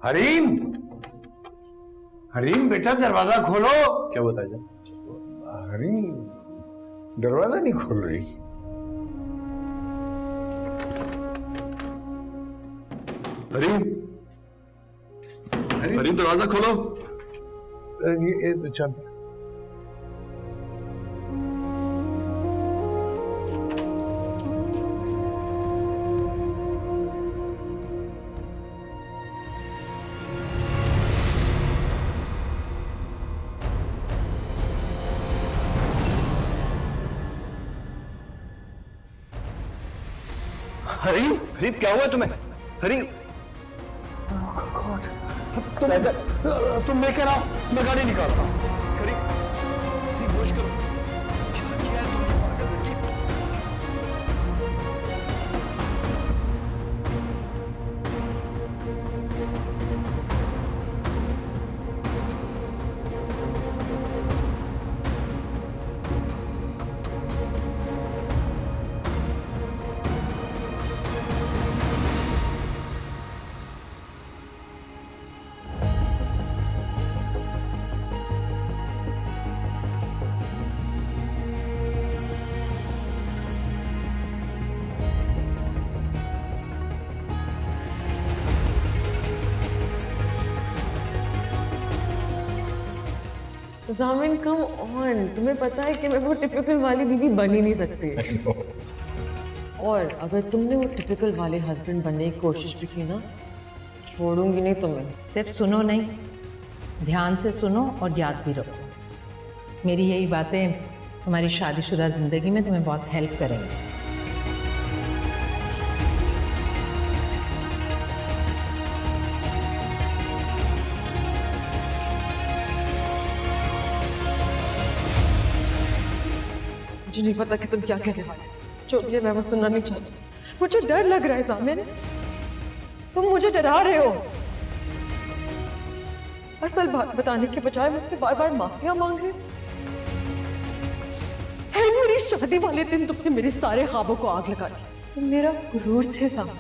हरीम, हरीम बेटा दरवाजा खोलो। क्या बताया जाए? हरीम दरवाजा नहीं खोल रही। हरीम, हरीम दरवाजा खोलो। ये तो चल। हरीम, हरीम क्या हुआ तुम्हें? हरीम, तुम लेकर आओ, मैं गाड़ी निकालता हूँ। हरीम, हरीम होश करो। क्या किया है तुमने पागल लड़की? जामिन कम ऑन, तुम्हें पता है कि मैं वो टिपिकल वाली बीवी बन ही नहीं सकती। और अगर तुमने वो टिपिकल वाले हस्बैंड बनने की कोशिश भी की ना, छोड़ूंगी नहीं तुम्हें। सिर्फ सुनो नहीं, ध्यान से सुनो और याद भी रखो। मेरी यही बातें तुम्हारी शादीशुदा ज़िंदगी में तुम्हें बहुत हेल्प करेंगी। मुझे नहीं पता कि तुम क्या कहने वाले हो। जो भी है मैं वो सुनना नहीं चाहती। मुझे डर लग रहा है जामिन, तुम मुझे डरा रहे हो। असल बात बताने के बजाय मुझसे बार बार माफिया मांग रहे हो। है मेरी शादी वाले दिन तुमने मेरे सारे ख्वाबों को आग लगा दी। तुम मेरा गुरूर थे जामिन,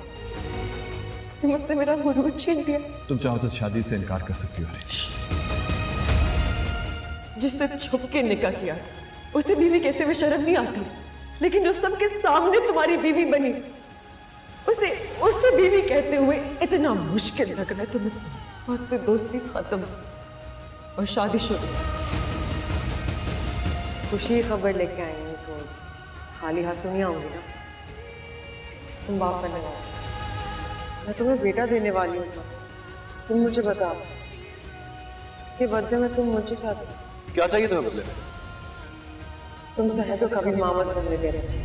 मुझसे मेरा गुरूर छीन लिया। तुम चाहो तो शादी से इनकार कर सकती हो। जिससे छुप के निकाह किया उसे बीवी कहते हुए शर्म नहीं आती, लेकिन जो सबके सामने तुम्हारी बीवी बनी उसे बीवी कहते हुए इतना मुश्किल लग रहा है। तुम इस बात से दोस्ती खत्म और शादी शुरू। खुशी खबर लेके आएंगे तो खाली हाथ तो नहीं आऊंगी ना। तुम बाप बनने वाले, मैं तुम्हें बेटा देने वाली हूँ। तुम मुझे बताओ इसके बदले में तुम मुझे क्या दो? क्या चाहिए तुम्हें बदले में? तुमसे है तो कभी मामद बनने दे रहे।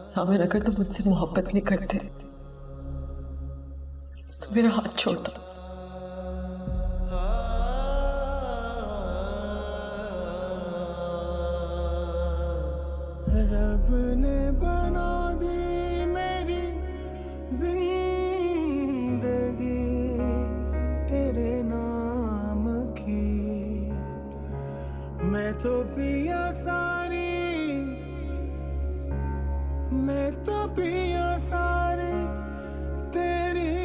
सामिर, अगर तुम मुझसे मोहब्बत नहीं करते तो मेरा हाथ छोड़ दो। रब ने बना दी मेरी जिंदगी तेरे नाम की। मैं तो पिया सारी, मैं तो पिया सारी तेरी।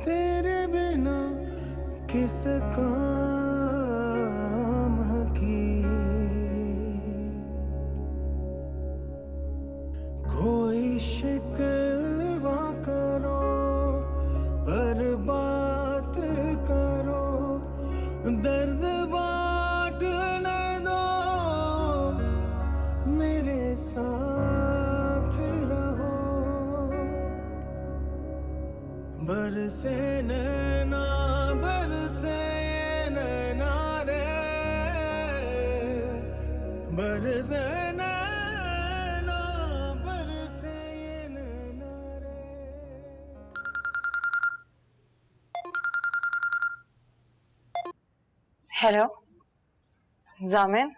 तेरे बिना किस काम की। कोई शिकवा करो पर बात करो, दर्द बांट न दो, मेरे साथ रहो। बरसे नैना बरसे नैना रे, बरसे नैना बरसे नैना रे। हेलो जामिन,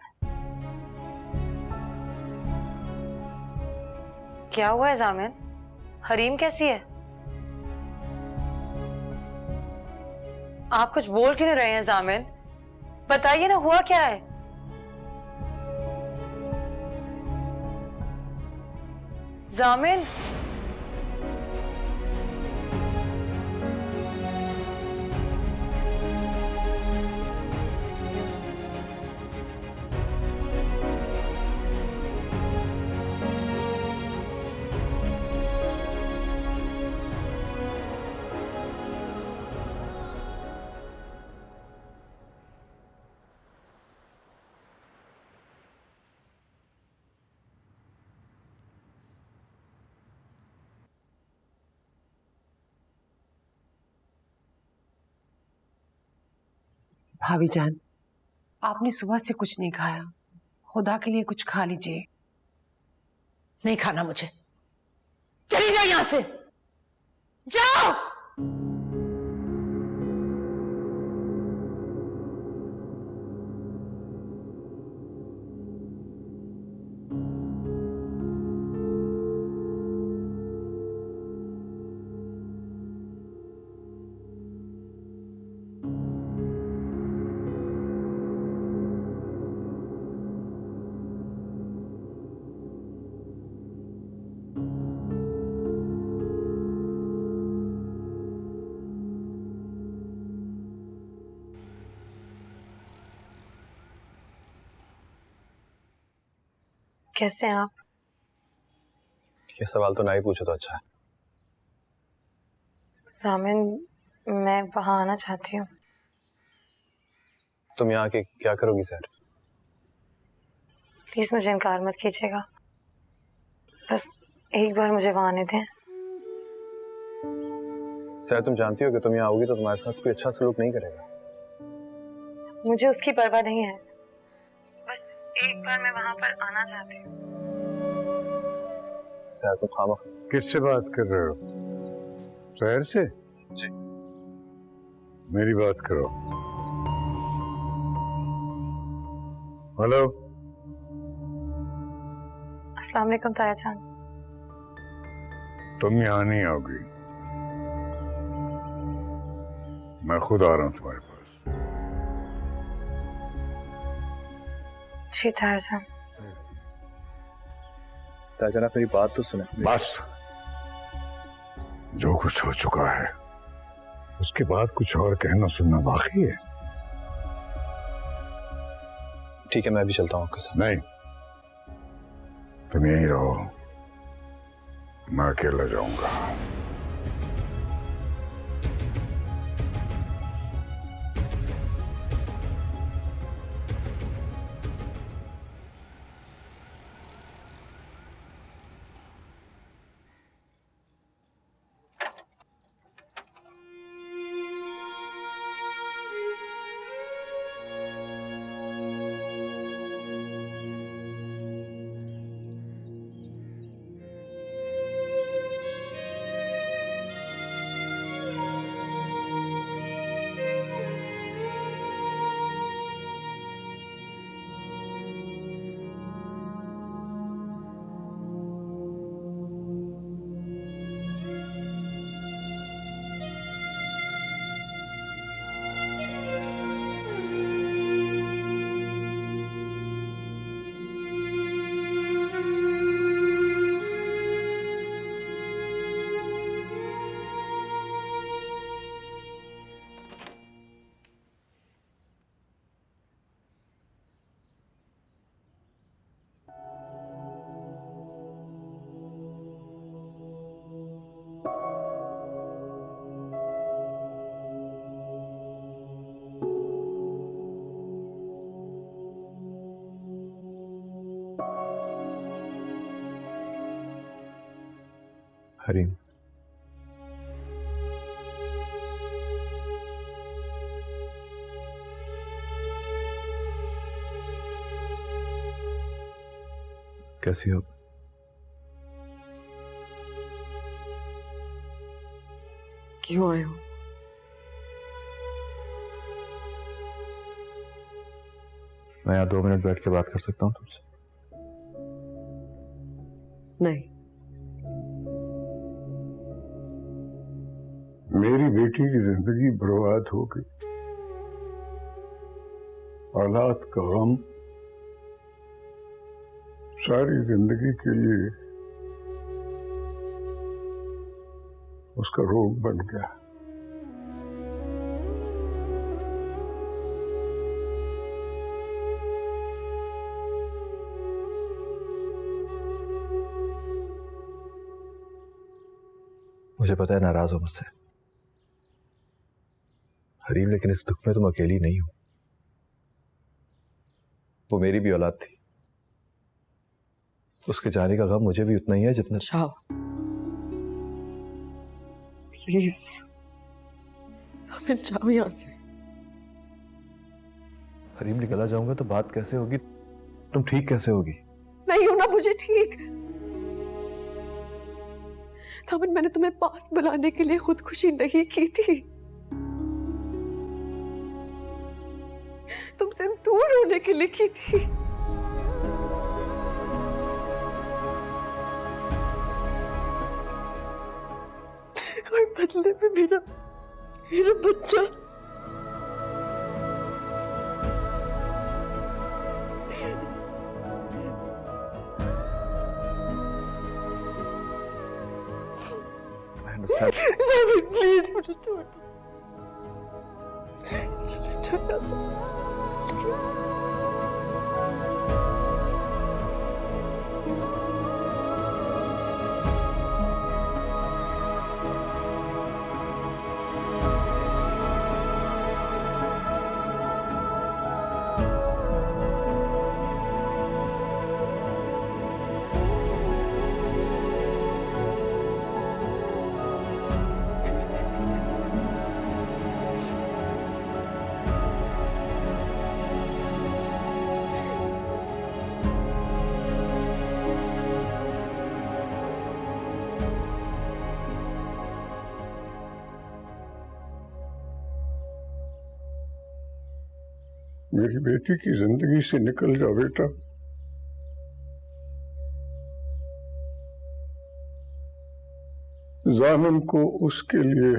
क्या हुआ है जामिन? हरीम कैसी है? आप कुछ बोल क्यों नहीं रहे हैं जामिन? बताइए ना, हुआ क्या है? जामिन, भाभी जान, आपने सुबह से कुछ नहीं खाया, खुदा के लिए कुछ खा लीजिए। नहीं खाना मुझे, चली जाओ यहां से, जाओ। कैसे हैं आप? ये सवाल तो ना ही पूछो तो अच्छा है। जामिन, मैं वहां आना चाहती हूँ। तुम यहाँ आके क्या करोगी सर? प्लीज मुझे इनकार मत कीजिएगा, बस एक बार मुझे वहां आने दें। सर तुम जानती हो कि तुम यहाँ आओगी तो तुम्हारे साथ कोई अच्छा सलूक नहीं करेगा। मुझे उसकी परवाह नहीं है, बस एक बार मैं वहां पर आना चाहती हूँ। सर तुम खामख। किससे बात कर रहे हो? शहर से? जी। मेरी बात करो। हेलो। अस्सलाम वालेकुम ताया जान। तुम यहाँ नहीं आओगी, मैं खुद आ रहा हूँ तुम्हारे पास। जी ताया जान। ताजा मेरी बात तो सुने। बस, जो कुछ हो चुका है उसके बाद कुछ और कहना सुनना बाकी है। ठीक है, मैं भी चलता हूँ आपके साथ। नहीं, तुम यहीं रहो, मैं अकेला जाऊंगा। हरीम, कैसी हो? क्यों आए हो? मैं यहाँ 2 मिनट बैठ के बात कर सकता हूँ तुमसे? नहीं। मेरी बेटी की जिंदगी बर्बाद हो गई। औलाद का गम सारी जिंदगी के लिए उसका रोग बन गया। मुझे पता है नाराज हो मुझसे हरीम, लेकिन इस दुख में तुम अकेली नहीं हो। वो मेरी भी औलाद थी, उसके जाने का गम मुझे भी उतना ही है जितना। जाओ प्लीज, हमें जाओ यहाँ से। हरीम, निकला जाऊंगा तो बात कैसे होगी? तुम ठीक कैसे होगी? नहीं होना मुझे ठीक। थामन, मैंने तुम्हें पास बुलाने के लिए खुदकुशी नहीं की थी, तुमसे दूर होने के लिए की थी। और बदले में मेरा बच्चा प्लीज मुझे छोड़ दो। चलो छोड़ दो। मेरी बेटी की जिंदगी से निकल जा बेटा। जामिन को उसके लिए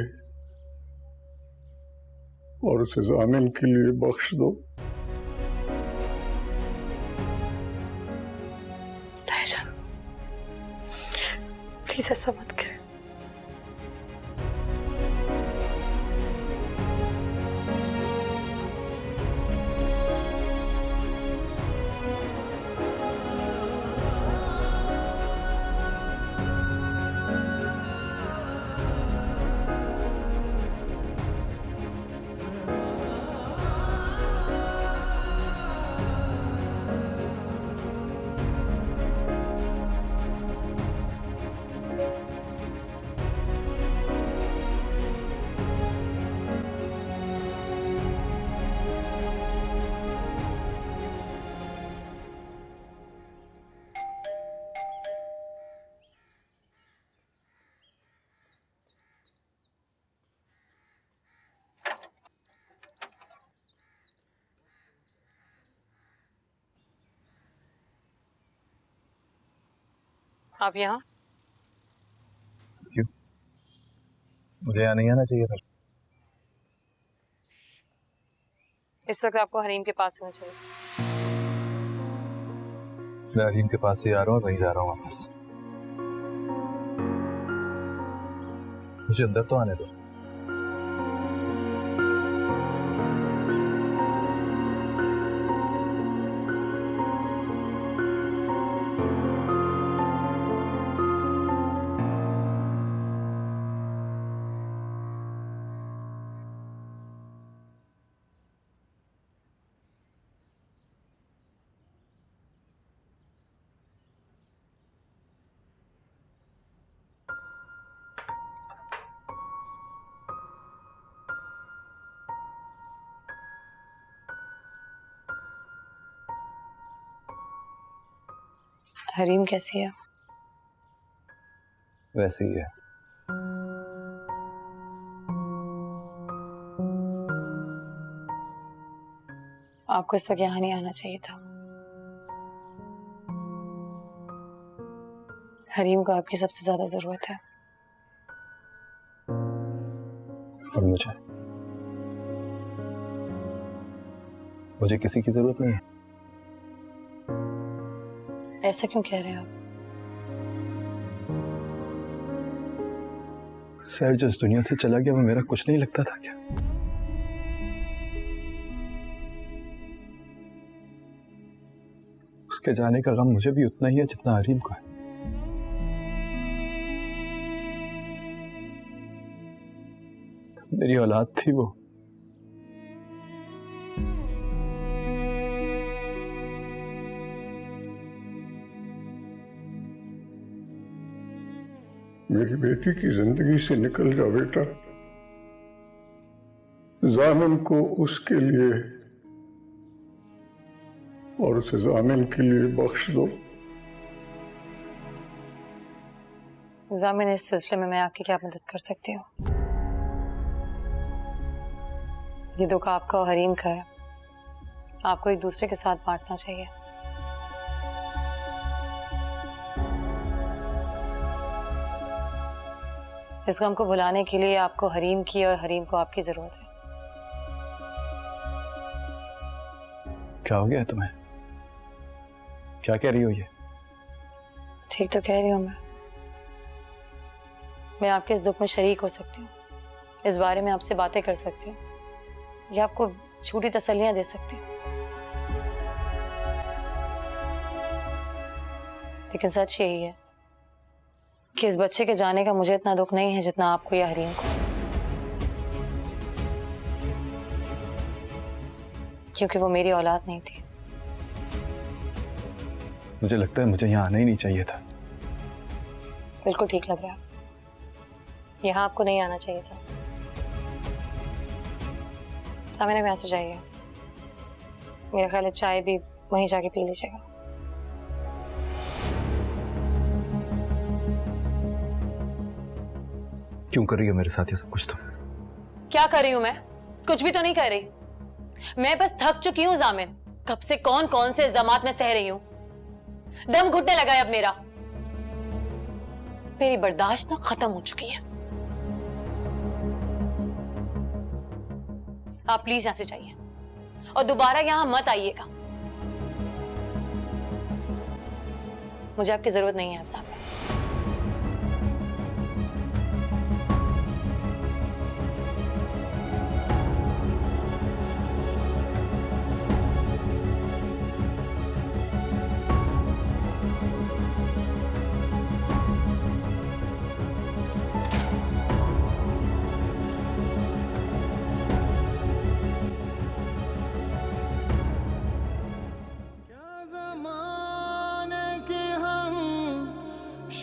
और उसे जामिन के लिए बख्श दो। प्लीज ऐसा मत करें। आप यहाँ? क्यों? मुझे यहाँ नहीं आना चाहिए था। इस वक्त आपको हरीम के पास होना चाहिए। मैं हरीम के पास से आ रहा हूँ और वहीं जा रहा हूँ वापस। मुझे अंदर तो आने दो। हरीम कैसी है? वैसे ही है। आपको इस वक्त यहाँ नहीं आना चाहिए था। हरीम को आपकी सबसे ज्यादा जरूरत है। और मुझे किसी की जरूरत नहीं है। ऐसा क्यों कह रहे हैं आप? शायद जिस दुनिया से चला गया वो मेरा कुछ नहीं लगता था क्या? उसके जाने का गम मुझे भी उतना ही है जितना हरीम को है। मेरी औलाद थी वो। मेरी बेटी की जिंदगी से निकल जा बेटा। जामिन को उसके लिए और उसे जामिन के लिए बख्श दो। जामिन, इस सिलसिले में मैं आपकी क्या मदद कर सकती हूँ? ये दुख आपका और हरीम का है, आपको एक दूसरे के साथ बांटना चाहिए। इस गम को भुलाने के लिए आपको हरीम की और हरीम को आपकी जरूरत है। क्या हो गया है तुम्हें? क्या कह रही हो ये? ठीक तो कह रही हूँ मैं आपके इस दुख में शरीक हो सकती हूँ, इस बारे में आपसे बातें कर सकती हूँ, या आपको झूठी तसल्लियां दे सकती हूँ। लेकिन सच यही है कि इस बच्चे के जाने का मुझे इतना दुख नहीं है जितना आपको या हरीम को, क्योंकि वो मेरी औलाद नहीं थी। मुझे लगता है मुझे यहाँ आना ही नहीं चाहिए था। बिल्कुल ठीक लग रहा है, यहाँ आपको नहीं आना चाहिए था। सामने में यहाँ से जाइए, मेरा ख्याल है चाय भी वहीं जाके पी लीजिएगा। क्यों कर रही हो मेरे साथ ये सब कुछ? तुम क्या कर रही हूं मैं? कुछ भी तो नहीं कर रही। मैं बस थक चुकी हूं जामिन। कब से कौन कौन से इल्जामात में सह रही हूं, दम घुटने लगा है अब मेरा। मेरी बर्दाश्त ना खत्म हो चुकी है। आप प्लीज यहां से जाइए और दोबारा यहां मत आइएगा। मुझे आपकी जरूरत नहीं है अब सामने।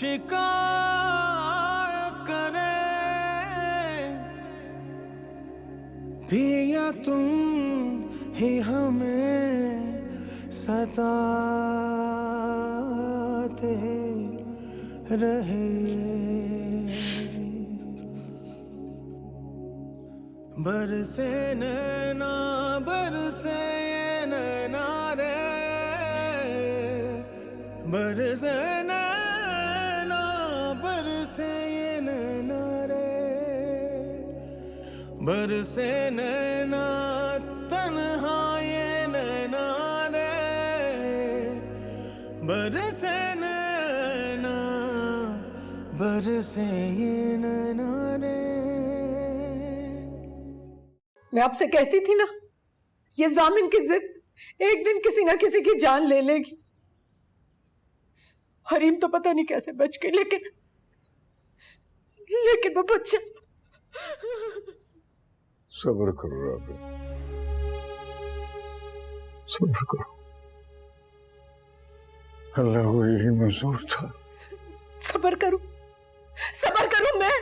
शिकायत करे पिया तुम ही हमें सताते रहे। बरसे नैना बरसे नैना रे, बरसे बरसे नैना तन्हा ये नैना रे, बरसे नैना बरसे ये नैना रे। मैं आपसे कहती थी ना, ये जामिन की जिद एक दिन किसी ना किसी की जान ले लेगी। हरीम तो पता नहीं कैसे बच गई, लेकिन वो बच्चा। सब्र करो राबे, सब्र करो। अल्लाह को यही मंजूर था। सब्र करूं मैं?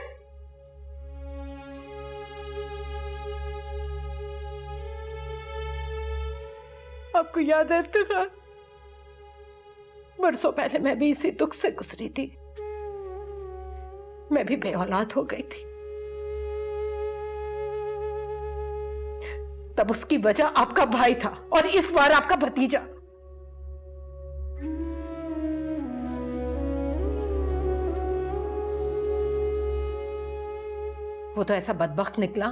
आपको याद है इफ्तिखार, बरसों पहले मैं भी इसी दुख से गुजरी थी। मैं भी बेऔलाद हो गई थी। तब उसकी वजह आपका भाई था और इस बार आपका भतीजा। वो तो ऐसा बदबख्त निकला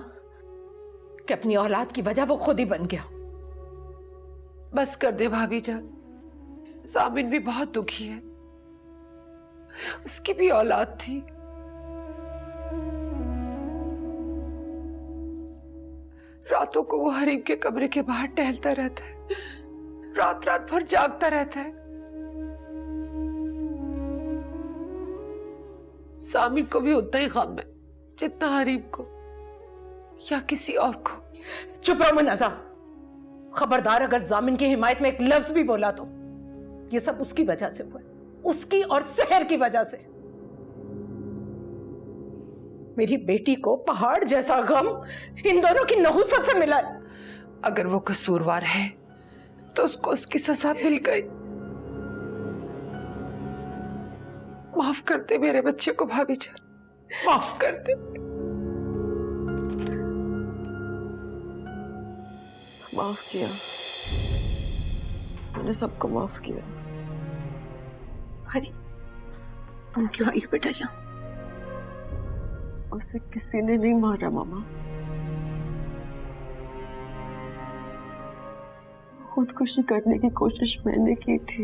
कि अपनी औलाद की वजह वो खुद ही बन गया। बस कर दे भाभी जान, जामिन भी बहुत दुखी है, उसकी भी औलाद थी। रातों को वो हरीम के कमरे के बाहर टहलता रहता है, रात रात भर जागता रहता है। सामिन को भी उतना ही गम है जितना हरीम को या किसी और को। चुप रहो मुनाजा, खबरदार अगर जामिन की हिमायत में एक लफ्ज भी बोला तो ये सब उसकी वजह से हुआ, उसकी और सहर की वजह से। मेरी बेटी को पहाड़ जैसा गम इन दोनों की नहुसत से मिला है। अगर वो कसूरवार है तो उसको उसकी सजा मिल गई। माफ कर दे मेरे बच्चे को भाभी जान, माफ कर दे। माफ किया, मैंने सबको माफ किया। अरे तुम क्यों आई बेटा यहाँ? उसे किसी ने नहीं मारा मामा, खुदकुशी करने की कोशिश मैंने की थी।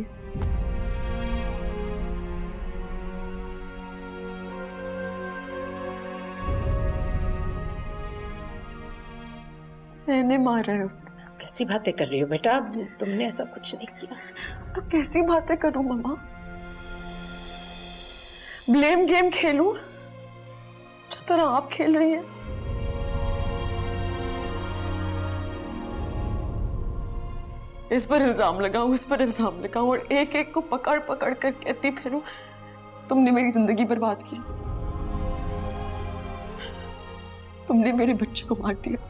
मैंने मारा है उसे। कैसी बातें कर रही हो बेटा, तुमने ऐसा कुछ नहीं किया। तो कैसी बातें करूं मामा? ब्लेम गेम खेलूं जिस तरह आप खेल रही हैं? इस पर इल्जाम लगाऊं, उस पर इल्जाम लगाऊं और एक एक को पकड़ पकड़ कर कहती फिरूं तुमने मेरी जिंदगी बर्बाद की, तुमने मेरे बच्चे को मार दिया।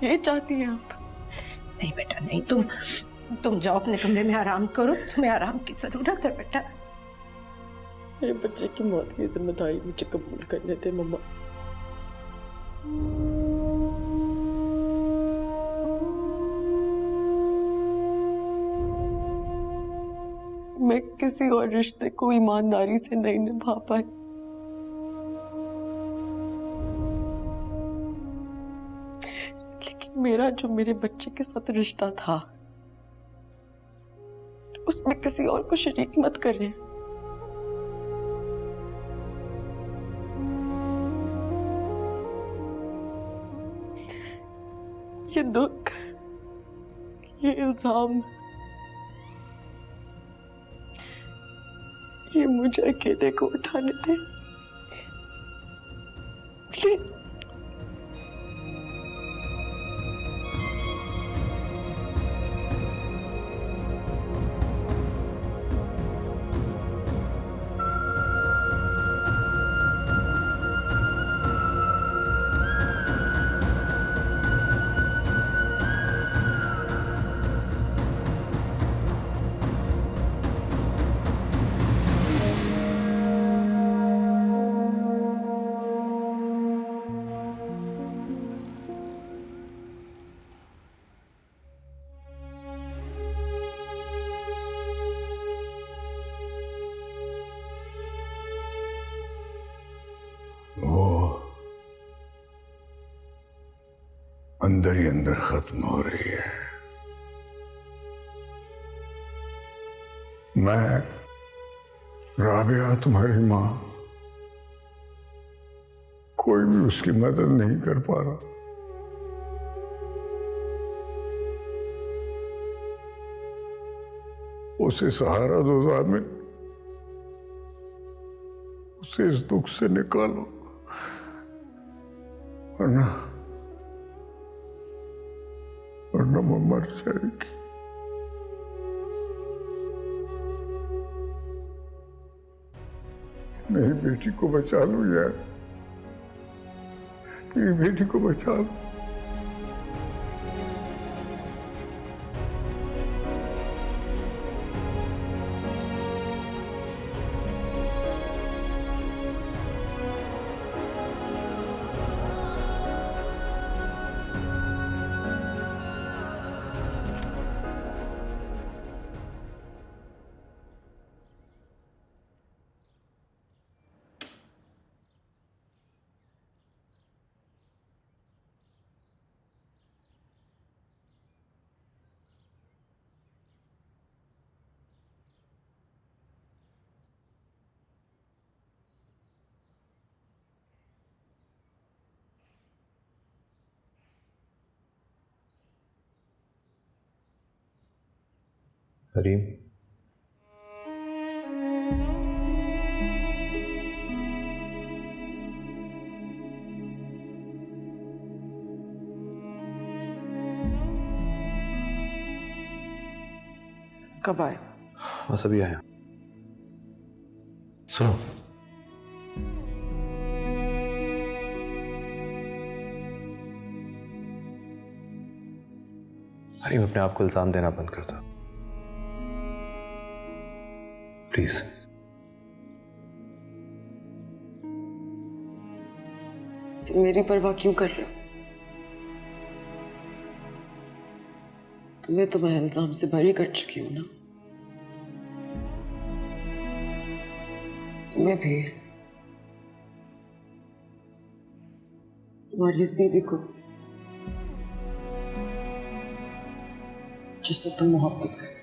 ये चाहती हैं आप? नहीं बेटा नहीं, तुम जाओ अपने कमरे में आराम करो, तुम्हें आराम की जरूरत है बेटा। मेरे बच्चे की मौत की जिम्मेदारी मुझे कबूल करने दे मम्मा। मैं किसी और रिश्ते को ईमानदारी से नहीं निभा पाई, लेकिन मेरा जो मेरे बच्चे के साथ रिश्ता था उसमें किसी और को शरीक मत करें। ये दुख, ये इल्जाम, ये मुझे अकेले को उठाने दे प्लीज। अंदर ही अंदर खत्म हो रही है। मैं, राबिया तुम्हारी मां, कोई भी उसकी मदद नहीं कर पा रहा। उसे सहारा दो जामिन, उसे इस दुख से निकालो, वरना वो मर जाएगी। मेरी बेटी को बचा लो यार, मेरी बेटी को बचा लो। करीम, कब आए? बस अभी आया। सुनो, करीम अपने आप को इल्जाम देना बंद कर दो प्लीज। तुम मेरी परवाह क्यों कर रहे हो? तुम्हें तो मैं इल्जाम से बरी कर चुकी हूं ना। तुम्हें भी, तुम्हारी इस बीवी को जिससे तुम मोहब्बत करते।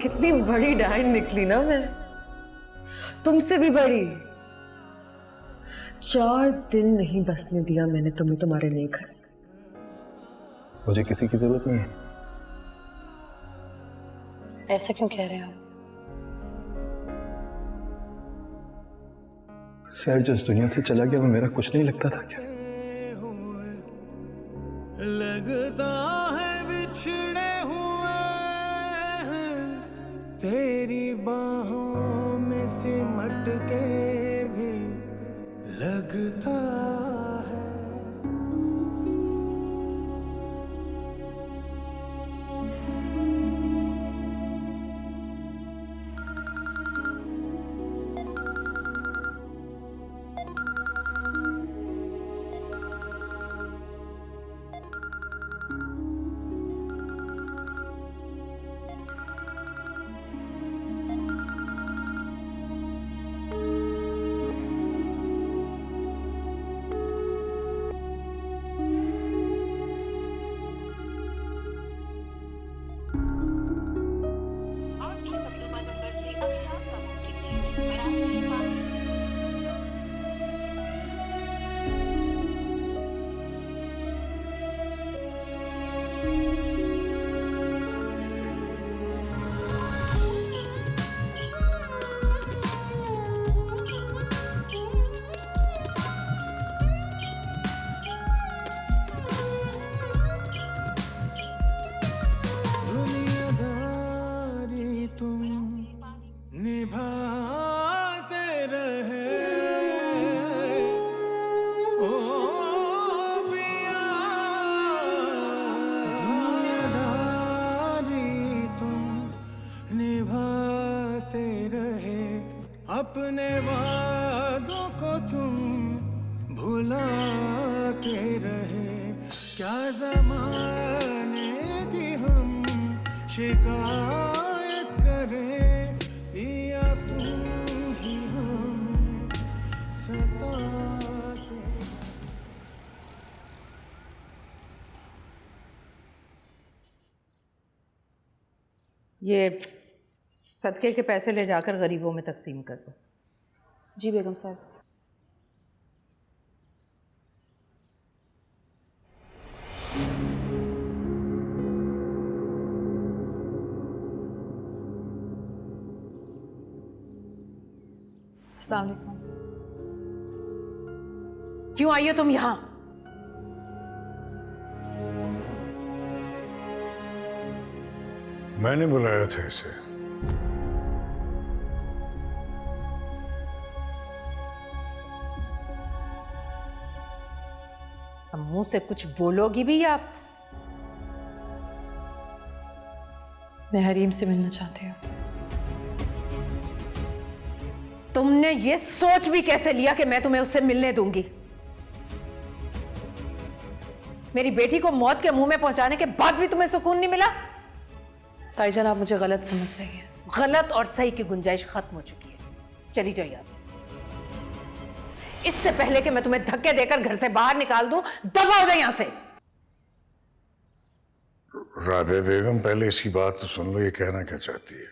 कितनी बड़ी डायन निकली ना मैं, तुमसे भी बड़ी। 4 दिन नहीं बसने दिया मैंने तुम्हें तुम्हारे नए घर। मुझे किसी की जरूरत नहीं है। ऐसा क्यों कह रहे हो? शायद जिस दुनिया से चला गया वो मेरा कुछ नहीं लगता था क्या? लगता है बिछड़े हुए हैं, तेरी बाहों में सिमट के भी लगता है। निभाते रहे ओ पिया, दुनियादारी तुम निभाते रहे, अपने वादों को तुम भुलाते रहे। क्या ज़माने की हम शिकायत करें, पिया तुम ही हमें सताते। ये सदके के पैसे ले जाकर गरीबों में तकसीम कर दो। जी बेगम साहब। अस्सलाम वालेकुम। क्यों आई हो तुम यहाँ? मैंने बुलाया था इसे। अब मुंह से कुछ बोलोगी भी या मैं हरीम से मिलना चाहती हूँ। तुमने ये सोच भी कैसे लिया कि मैं तुम्हें उससे मिलने दूंगी? मेरी बेटी को मौत के मुंह में पहुंचाने के बाद भी तुम्हें सुकून नहीं मिला? ताईजान, आप मुझे गलत समझ रही हैं। गलत और सही की गुंजाइश खत्म हो चुकी है। चली जाओ यहां से। इससे पहले कि मैं तुम्हें धक्के देकर घर से बाहर निकाल दूं, दफा हो जाओ यहां से। राबे बेगम, पहले इसकी बात तो सुन लो, ये कहना क्या चाहती है।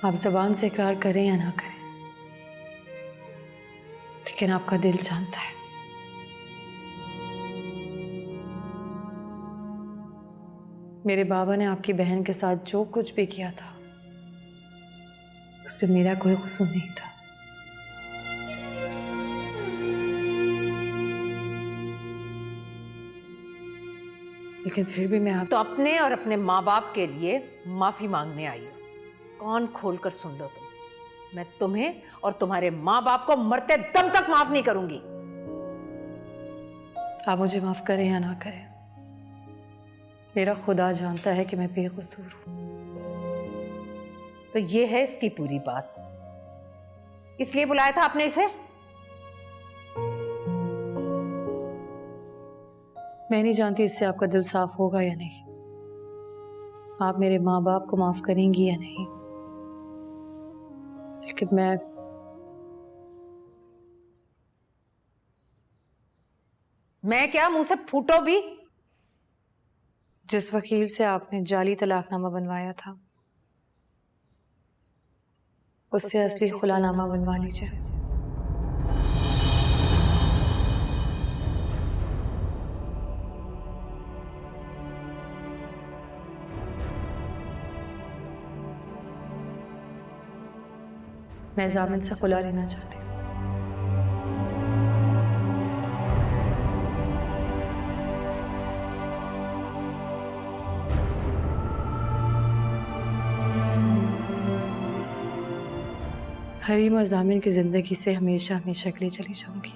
आप जबान से इकरार करें या ना करें, लेकिन आपका दिल जानता है। मेरे बाबा ने आपकी बहन के साथ जो कुछ भी किया था, उस पर मेरा कोई कसूर नहीं था। लेकिन फिर भी मैं आप तो अपने और अपने माँ बाप के लिए माफी मांगने आई हूं। कान खोलकर सुन लो तुम, मैं तुम्हें और तुम्हारे माँ बाप को मरते दम तक माफ नहीं करूंगी। आप मुझे माफ करें या ना करें, मेरा खुदा जानता है कि मैं बेकसूर हूं। तो ये है इसकी पूरी बात। इसलिए बुलाया था आपने इसे? मैं नहीं जानती इससे आपका दिल साफ होगा या नहीं, आप मेरे माँ बाप को माफ करेंगी या नहीं, लेकिन मैं क्या मुंह से फूटो भी? जिस वकील से आपने जाली तलाकनामा बनवाया था, उससे असली खुलानामा बनवा लीजिए। मैं जामिन से खुला लेना चाहती हूँ। हरीम और जामिन की जिंदगी से हमेशा हमेशा के लिए चली जाऊंगी।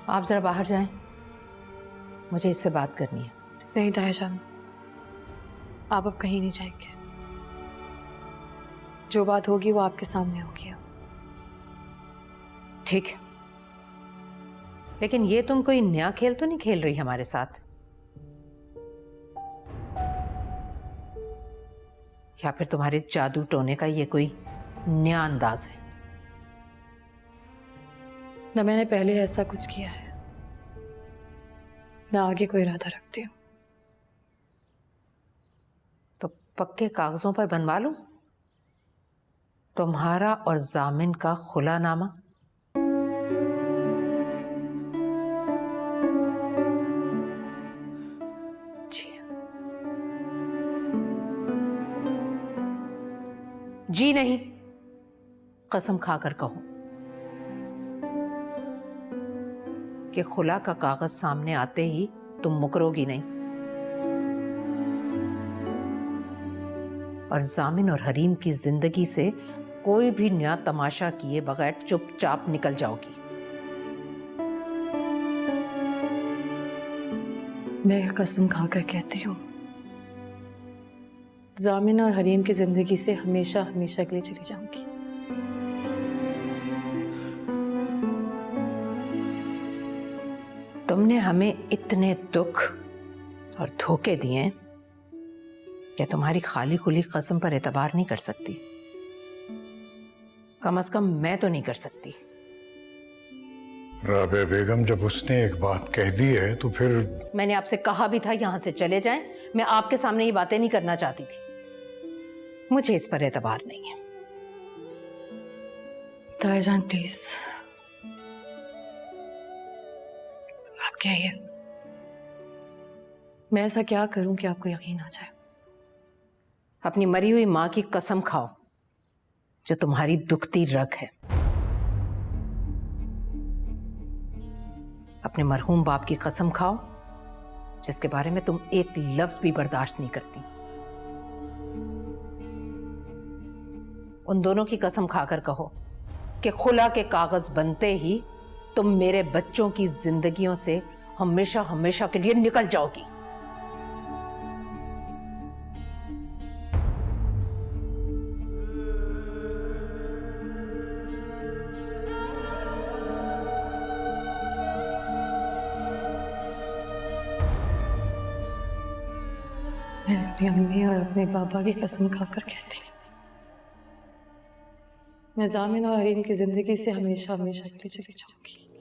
आप जरा बाहर जाएं, मुझे इससे बात करनी है। नहीं तायाजान, आप अब कहीं नहीं जाएंगे। जो बात होगी वो आपके सामने होगी। अब ठीक है, लेकिन ये तुम कोई नया खेल तो नहीं खेल रही हमारे साथ? या फिर तुम्हारे जादू टोने का ये कोई नया अंदाज है? न मैंने पहले ऐसा कुछ किया है, न आगे कोई इरादा रखती हूँ। तो पक्के कागजों पर बनवा लूं तुम्हारा और जामिन का खुलानामा? जी नहीं, कसम खाकर कहो कि खुला का कागज सामने आते ही तुम मुकरोगी नहीं और जामिन और हरीम की जिंदगी से कोई भी नया तमाशा किए बगैर चुपचाप निकल जाओगी। मैं कसम खाकर कहती हूँ, जामिन और हरीम की जिंदगी से हमेशा हमेशा के लिए चली जाऊंगी। तुमने हमें इतने दुख और धोखे दिए कि तुम्हारी खाली खुली कसम पर एतबार नहीं कर सकती। कम से कम मैं तो नहीं कर सकती। राबे बेगम, जब उसने एक बात कह दी है तो फिर मैंने आपसे कहा भी था यहां से चले जाएं। मैं आपके सामने ये बातें नहीं करना चाहती थी। मुझे इस पर एतबार नहीं है। तायाजान प्लीज, आप कहिए, मैं ऐसा क्या करूं कि आपको यकीन आ जाए? अपनी मरी हुई मां की कसम खाओ जो तुम्हारी दुखती रग है। अपने मरहूम बाप की कसम खाओ, जिसके बारे में तुम एक लफ्ज भी बर्दाश्त नहीं करती। उन दोनों की कसम खाकर कहो कि खुला के कागज बनते ही तुम मेरे बच्चों की जिंदगियों से हमेशा हमेशा के लिए निकल जाओगी। मैं अपनी अम्मी और अपने पापा की कसम खाकर कहती हूँ, मैं जामिन और हरीम की जिंदगी से हमेशा हमेशा के लिए चली जाऊंगी।